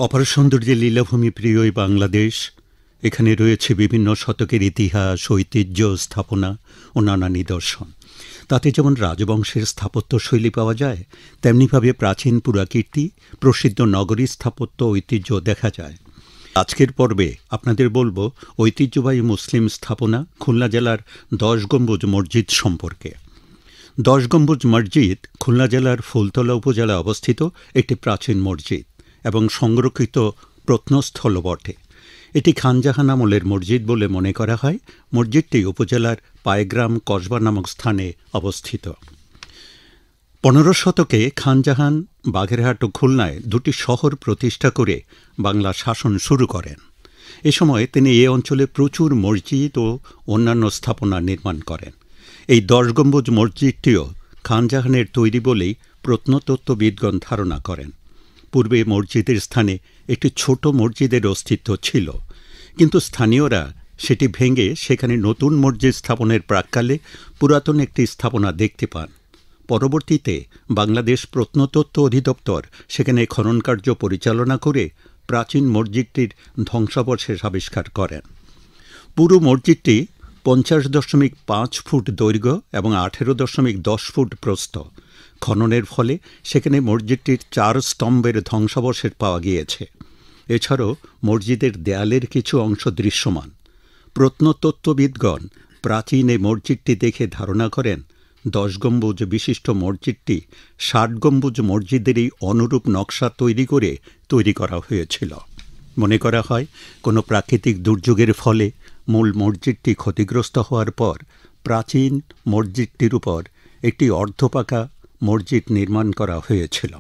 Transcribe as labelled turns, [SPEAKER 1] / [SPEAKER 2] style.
[SPEAKER 1] অপার সৌন্দর্যের লীলাভূমি প্রিয় এই বাংলাদেশ, এখানে রয়েছে বিভিন্ন শতকের ইতিহাস, ঐতিহ্য, স্থাপনা ও নানা নিদর্শন। তাতে যেমন রাজবংশের স্থাপত্যশৈলী পাওয়া যায়, তেমনিভাবে প্রাচীন পুরাকীর্তি, প্রসিদ্ধ নগরী স্থাপত্য ঐতিহ্য দেখা যায়। আজকের পর্বে আপনাদের বলবো ঐতিহ্যবাহী মুসলিম স্থাপনা খুলনা জেলার ১০ গম্বুজ মসজিদ সম্পর্কে। ১০ গম্বুজ মসজিদ খুলনা জেলার ফুলতলা উপজেলায় অবস্থিত একটি প্রাচীন মসজিদ এবং সংরক্ষিত প্রত্নস্থলও বটে। এটি খানজাহান আমলের মসজিদ বলে মনে করা হয়। মসজিদটি উপজেলার পায়গ্রাম কসবা নামক স্থানে অবস্থিত। ১৫ শতকে খানজাহান বাগেরহাট ও খুলনায় দুটি শহর প্রতিষ্ঠা করে বাংলা শাসন শুরু করেন। এ সময় তিনি এ অঞ্চলে প্রচুর মসজিদ ও অন্যান্য স্থাপনা নির্মাণ করেন। এই ১০ গম্বুজ মসজিদটিও খানজাহানের তৈরি বলেই প্রত্নতত্ত্ববিদগণ ধারণা করেন। পূর্বে মসজিদের স্থানে একটি ছোট মসজিদের অস্তিত্ব ছিল, কিন্তু স্থানীয়রা সেটি ভেঙে সেখানে নতুন মসজিদ স্থাপনের প্রাক্কালে পুরাতন একটি স্থাপনা দেখতে পান। পরবর্তীতে বাংলাদেশ প্রত্নতত্ত্ব অধিদপ্তর সেখানে খননকার্য পরিচালনা করে প্রাচীন মসজিদটির ধ্বংসাবশেষ আবিষ্কার করেন। পুরো মসজিদটি ৫০.৫ ফুট দৈর্ঘ্য এবং ১৮.১০ ফুট প্রস্থ। খননের ফলে সেখানে মসজিদটির ৪ স্তম্ভের ধ্বংসাবশেষ পাওয়া গিয়েছে। এছাড়াও মসজিদের দেয়ালের কিছু অংশ দৃশ্যমান। প্রত্নতত্ত্ববিদগণ প্রাচীন এই মসজিদটি দেখে ধারণা করেন ১০ গম্বুজ বিশিষ্ট মসজিদটি ৬০ গম্বুজ মসজিদেরই অনুরূপ নকশা তৈরি করা হয়েছিল। মনে করা হয় কোনো প্রাকৃতিক দুর্যোগের ফলে মূল মসজিদটি ক্ষতিগ্রস্ত হওয়ার পর প্রাচীন মসজিদটির উপর একটি অর্ধপাকা মসজিদ নির্মাণ করা হয়েছিল।